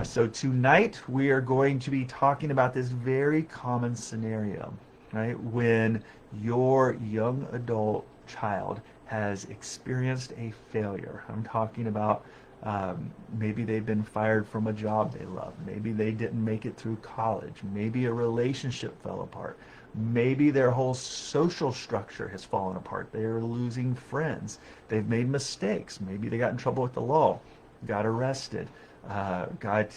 So tonight we are going to be talking about this very common scenario, right? When your young adult child has experienced a failure. I'm talking about maybe they've been fired from a job they love. Maybe they didn't make it through college. Maybe a relationship fell apart. Maybe their whole social structure has fallen apart. They are losing friends. They've made mistakes. Maybe they got in trouble with the law, got arrested, got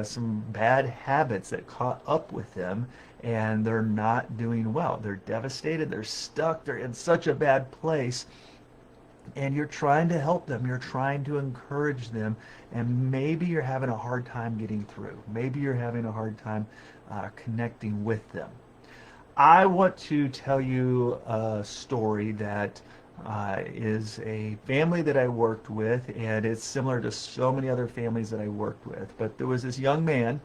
some bad habits that caught up with them, and they're not doing well. They're devastated. They're stuck. They're in such a bad place. And you're trying to help them. You're trying to encourage them. And maybe you're having a hard time getting through. Maybe you're having a hard time connecting with them. I want to tell you a story that is a family that I worked with, and it's similar to so many other families that I worked with. But there was this young man,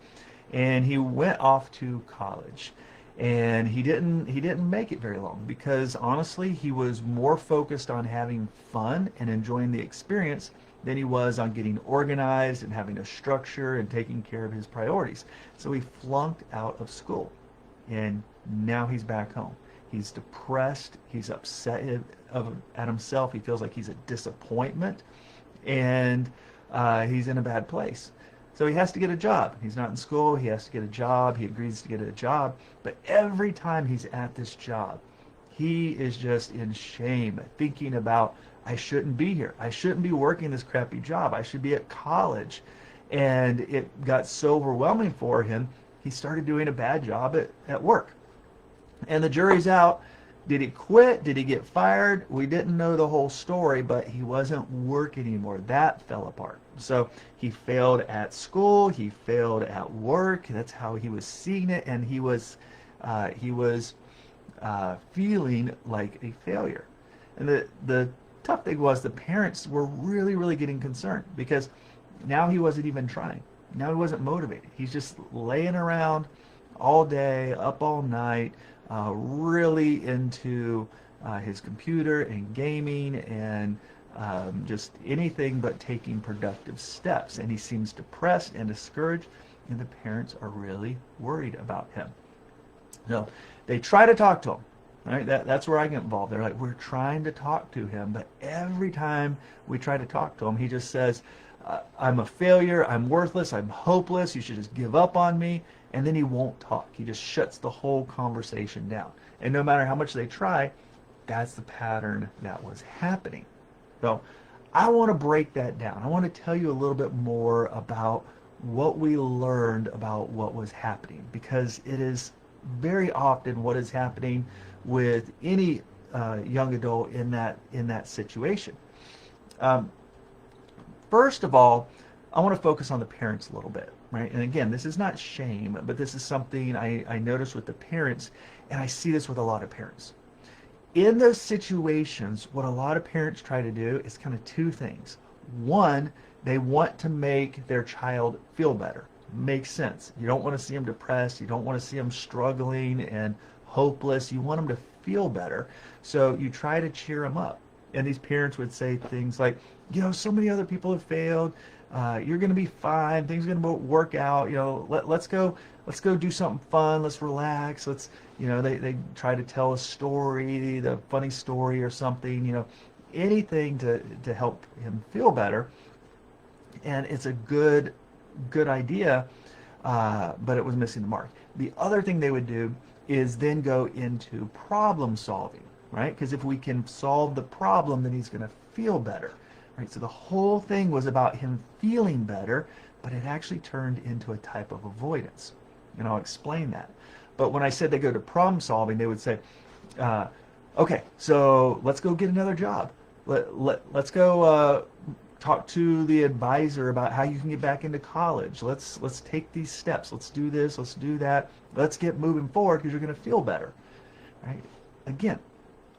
and he went off to college, and he didn't make it very long because honestly, he was more focused on having fun and enjoying the experience than he was on getting organized and having a structure and taking care of his priorities. So he flunked out of school, and now he's back home. He's depressed. He's upset at himself. He feels like he's a disappointment, and he's in a bad place. So he has to get a job. He's not in school. He has to get a job. He agrees to get a job. But every time he's at this job, he is just in shame, thinking about, I shouldn't be here. I shouldn't be working this crappy job. I should be at college. And it got so overwhelming for him, he started doing a bad job at work. And the jury's out. Did he quit? Did he get fired? We didn't know the whole story, but he wasn't working anymore. That fell apart. So he failed at school. He failed at work. That's how he was seeing it, and he was feeling like a failure. And the tough thing was the parents were really, really getting concerned because now he wasn't even trying. Now he wasn't motivated. He's just laying around all day, up all night, really into his computer and gaming and just anything but taking productive steps. And he seems depressed and discouraged, and the parents are really worried about him. So they try to talk to him. Right? That's where I get involved. They're like, we're trying to talk to him, but every time we try to talk to him, he just says, I'm a failure, I'm worthless, I'm hopeless, you should just give up on me. And then he won't talk. He just shuts the whole conversation down. And no matter how much they try, that's the pattern that was happening. So I want to break that down. I want to tell you a little bit more about what we learned about what was happening, because it is very often what is happening with any young adult in that situation. First of all, I want to focus on the parents a little bit, right? And again, this is not shame, but this is something I notice with the parents, and I see this with a lot of parents. In those situations, what a lot of parents try to do is kind of two things. One, they want to make their child feel better. Makes sense. You don't want to see them depressed. You don't want to see them struggling and hopeless. You want them to feel better. So you try to cheer them up. And these parents would say things like, so many other people have failed. You're going to be fine. Things are going to work out. Let's go do something fun. Let's relax. They try to tell a story, the funny story or something, anything to help him feel better. And it's a good idea, but it was missing the mark. The other thing they would do is then go into problem solving, right? Because if we can solve the problem, then he's going to feel better. Right, so the whole thing was about him feeling better, but it actually turned into a type of avoidance. And I'll explain that. But when I said they go to problem solving, they would say, okay, so let's go get another job. Let's go talk to the advisor about how you can get back into college. Let's take these steps. Let's do this. Let's do that. Let's get moving forward because you're going to feel better. Right? Again,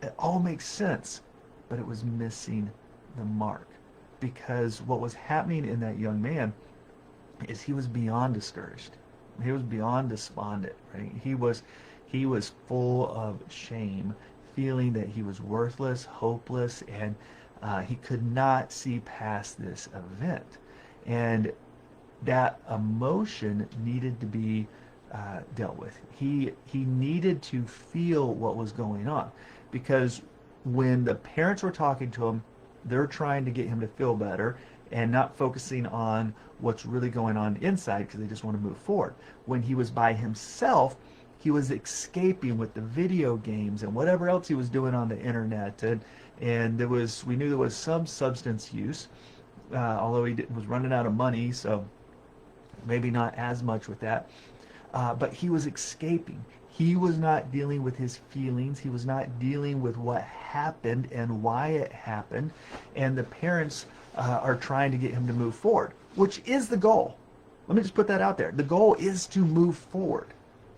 it all makes sense, but it was missing the mark, because what was happening in that young man is he was beyond discouraged. He was beyond despondent, right? He was full of shame, feeling that he was worthless, hopeless, and he could not see past this event. And that emotion needed to be dealt with. He needed to feel what was going on, because when the parents were talking to him, they're trying to get him to feel better and not focusing on what's really going on inside, because they just want to move forward. When he was by himself, he was escaping with the video games and whatever else he was doing on the internet, and we knew there was some substance use, although was running out of money, so maybe not as much with that. But he was escaping. He was not dealing with his feelings. He was not dealing with what happened and why it happened. And the parents are trying to get him to move forward, which is the goal. Let me just put that out there. The goal is to move forward,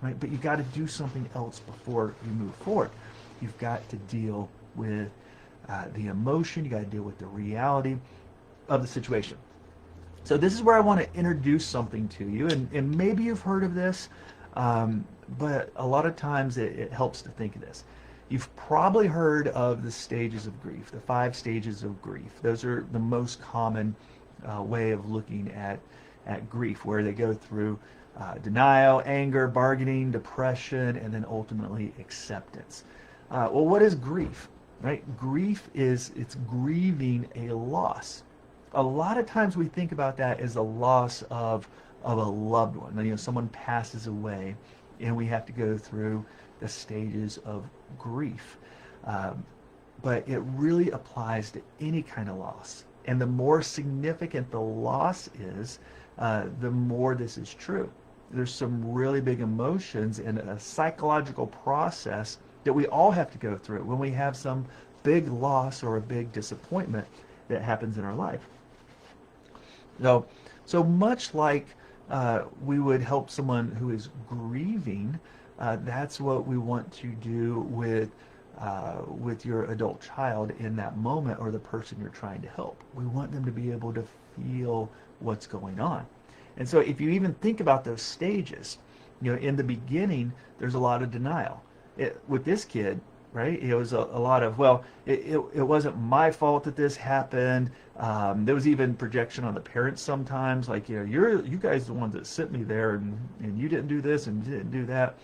right? But you've got to do something else before you move forward. You've got to deal with the emotion. You got to deal with the reality of the situation. So this is where I want to introduce something to you, and maybe you've heard of this, but a lot of times it helps to think of this. You've probably heard of the stages of grief, the 5 stages of grief. Those are the most common way of looking at grief, where they go through denial, anger, bargaining, depression, and then ultimately acceptance. Well, what is grief? Right? Grief it's grieving a loss. A lot of times we think about that as a loss of a loved one. Someone passes away, and we have to go through the stages of grief. But it really applies to any kind of loss. And the more significant the loss is, the more this is true. There's some really big emotions and a psychological process that we all have to go through when we have some big loss or a big disappointment that happens in our life. So much like we would help someone who is grieving, that's what we want to do with your adult child in that moment, or the person you're trying to help. We want them to be able to feel what's going on. And so if you even think about those stages, in the beginning, there's a lot of denial. With this kid, right, it was a lot of, well, it wasn't my fault that this happened. There was even projection on the parents sometimes, like, you guys are the ones that sent me there, and you didn't do this and you didn't do that.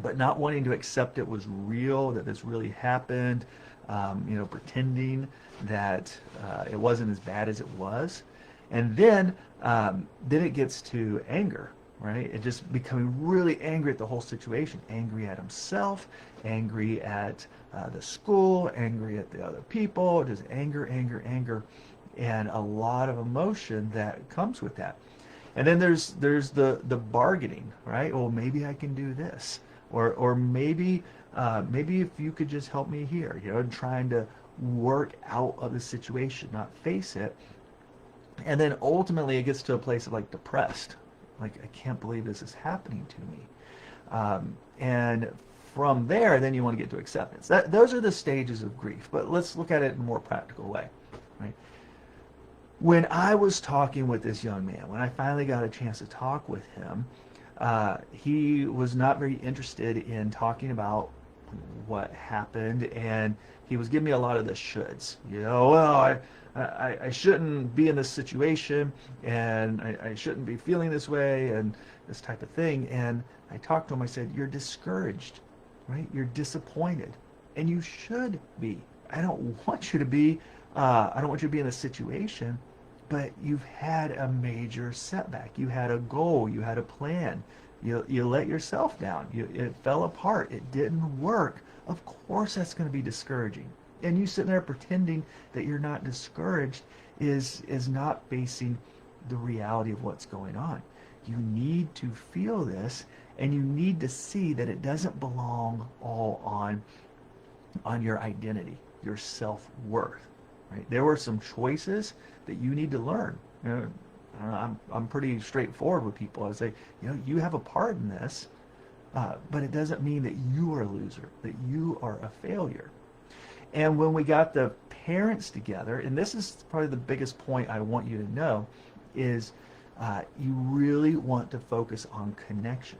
But not wanting to accept it was real, that this really happened, pretending that it wasn't as bad as it was. And then it gets to anger, right? It just becoming really angry at the whole situation, angry at himself, angry at the school, angry at the other people, just anger, and a lot of emotion that comes with that. And then there's the bargaining, right? Well, maybe I can do this, or maybe if you could just help me here, and trying to work out of the situation, not face it. And then ultimately it gets to a place of depressed, like, I can't believe this is happening to me. And from there, then you want to get to acceptance. Those are the stages of grief. But let's look at it in a more practical way, right? When I was talking with this young man, when I finally got a chance to talk with him, he was not very interested in talking about what happened, and he was giving me a lot of the shoulds. Well, I shouldn't be in this situation, and I shouldn't be feeling this way, and this type of thing. And I talked to him. I said, you're discouraged, right? You're disappointed, and you should be. I don't want you to be. I don't want you to be in a situation, but you've had a major setback. You had a goal. You had a plan. You let yourself down. It fell apart. It didn't work. Of course, that's going to be discouraging. And you sitting there pretending that you're not discouraged is not facing the reality of what's going on. You need to feel this, and you need to see that it doesn't belong all on your identity, your self-worth. Right? There were some choices that you need to learn. I'm pretty straightforward with people. I say, you have a part in this, but it doesn't mean that you are a loser, that you are a failure. And when we got the parents together, and this is probably the biggest point I want you to know, is you really want to focus on connection.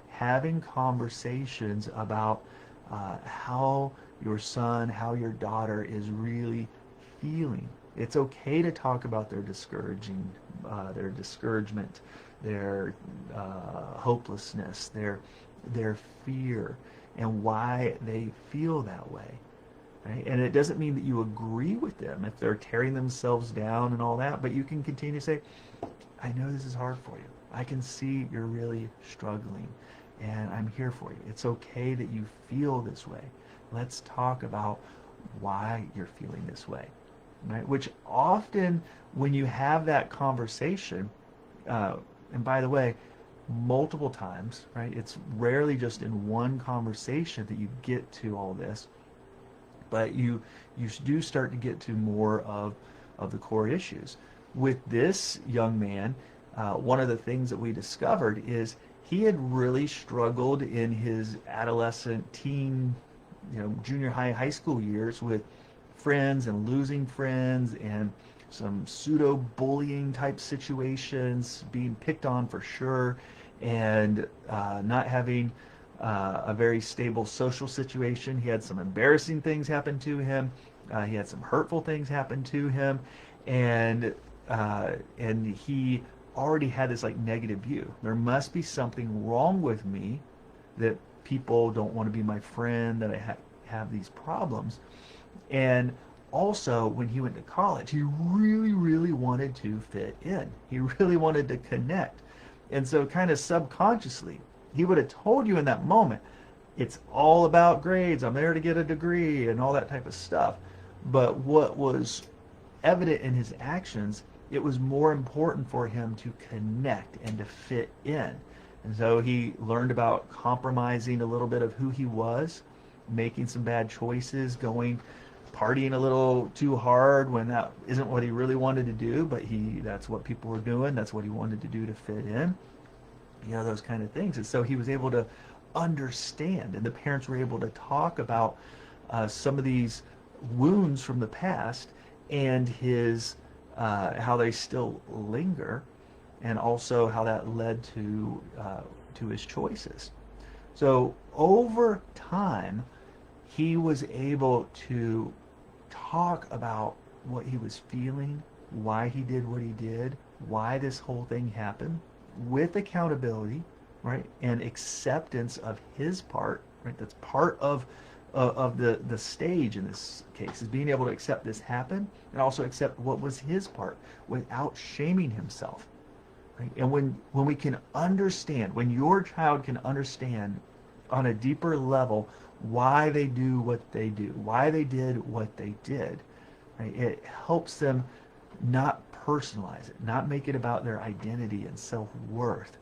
Having conversations about how your son, how your daughter is really feeling. It's okay to talk about their their discouragement, their hopelessness, their fear, and why they feel that way. Right? And it doesn't mean that you agree with them if they're tearing themselves down and all that, but you can continue to say, I know this is hard for you. I can see you're really struggling, and I'm here for you. It's okay that you feel this way. Let's talk about why you're feeling this way. Right? Which often, when you have that conversation, and by the way, multiple times, right? It's rarely just in one conversation that you get to all this, but you do start to get to more of the core issues. With this young man, one of the things that we discovered is he had really struggled in his adolescent, teen, junior high, high school years with friends and losing friends and some pseudo bullying type situations, being picked on for sure, and not having a very stable social situation. He had some embarrassing things happen to him. He had some hurtful things happen to him, and he already had this like negative view. There must be something wrong with me that people don't want to be my friend, that I have these problems. And also, when he went to college, he really, really wanted to fit in. He really wanted to connect. And so kind of subconsciously, he would have told you in that moment, it's all about grades. I'm there to get a degree and all that type of stuff. But what was evident in his actions, it was more important for him to connect and to fit in. And so he learned about compromising a little bit of who he was, making some bad choices, partying a little too hard when that isn't what he really wanted to do, but that's what people were doing. That's what he wanted to do to fit in. Those kind of things. And so he was able to understand, and the parents were able to talk about some of these wounds from the past and how they still linger, and also how that led to his choices. So over time, he was able to talk about what he was feeling, why he did what he did, why this whole thing happened, with accountability, right, and acceptance of his part, right. That's part of the stage in this case, is being able to accept this happened and also accept what was his part without shaming himself. Right? And when we can understand, when your child can understand on a deeper level why they do what they do, why they did what they did, right, it helps them not personalize it, not make it about their identity and self-worth.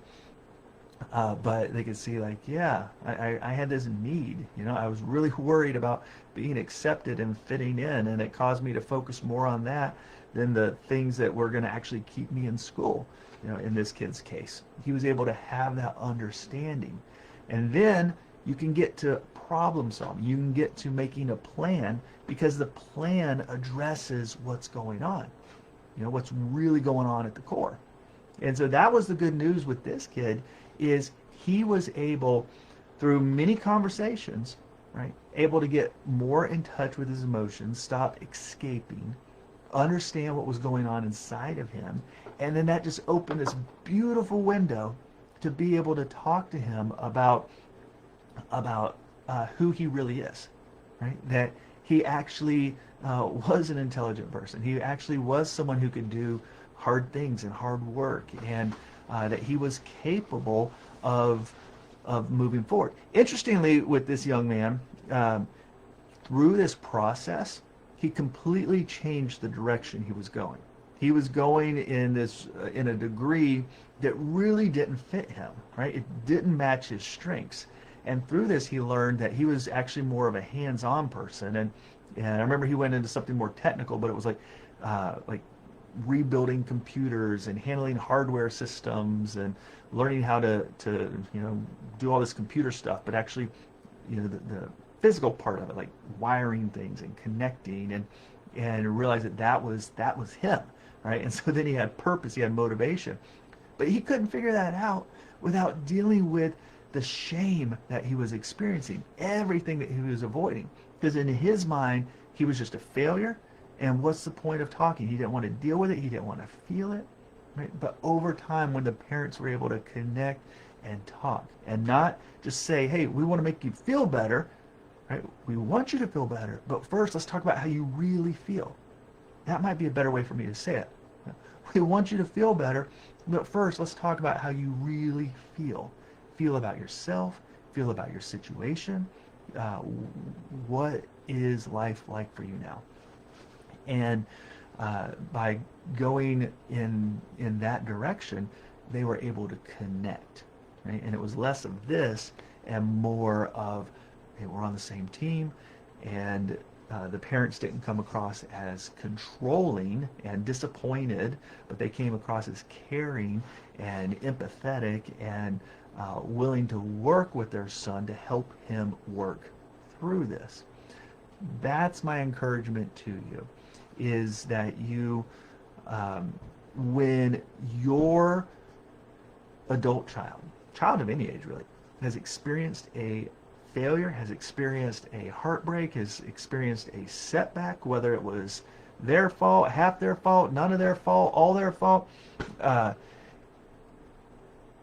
But they could see like, yeah, I had this need, I was really worried about being accepted and fitting in, and it caused me to focus more on that than the things that were going to actually keep me in school. In this kid's case, he was able to have that understanding. And then you can get to problem solving. You can get to making a plan, because the plan addresses what's going on, what's really going on at the core. And so that was the good news with this kid, is he was able, through many conversations, right, able to get more in touch with his emotions, stop escaping, understand what was going on inside of him, and then that just opened this beautiful window to be able to talk to him about who he really is, right? That he actually was an intelligent person. He actually was someone who could do hard things and hard work, and that he was capable of moving forward. Interestingly, with this young man, through this process, he completely changed the direction he was going. He was going in a degree that really didn't fit him, right? It didn't match his strengths. And through this, he learned that he was actually more of a hands-on person. And I remember he went into something more technical, but it was like rebuilding computers and handling hardware systems and learning how to do all this computer stuff, but actually, the physical part of it, like wiring things and connecting, and realize that was him, right? And so then he had purpose, he had motivation, but he couldn't figure that out without dealing with the shame that he was experiencing, everything that he was avoiding, because in his mind he was just a failure, And what's the point of talking? He didn't want to deal with it. He didn't want to feel it. Right? But over time, when the parents were able to connect and talk and not just say, hey, we want to make you feel better, right? We want you to feel better, but first let's talk about how you really feel. That might be a better way for me to say it. We want you to feel better, but first let's talk about how you really feel. Feel about yourself, feel about your situation. What is life like for you now? And by going in that direction, they were able to connect, right? And it was less of this and more of, hey, we're on the same team, and the parents didn't come across as controlling and disappointed, but they came across as caring and empathetic and willing to work with their son to help him work through this. That's my encouragement to you, is that you, when your adult child of any age really, has experienced a failure, has experienced a heartbreak, has experienced a setback, whether it was their fault, half their fault, none of their fault, all their fault,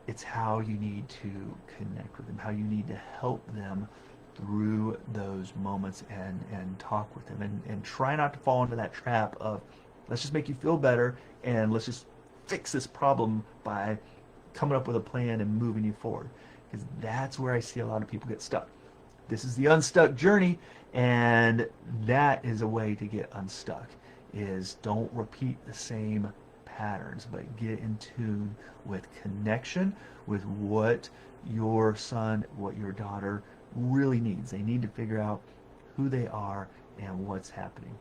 it's how you need to connect with them, how you need to help them through those moments and talk with them, and try not to fall into that trap of, let's just make you feel better and let's just fix this problem by coming up with a plan and moving you forward, because that's where I see a lot of people get stuck. This is the unstuck journey, and that is a way to get unstuck, is don't repeat the same patterns, but get in tune with connection with what your son, what your daughter really needs. They need to figure out who they are and what's happening.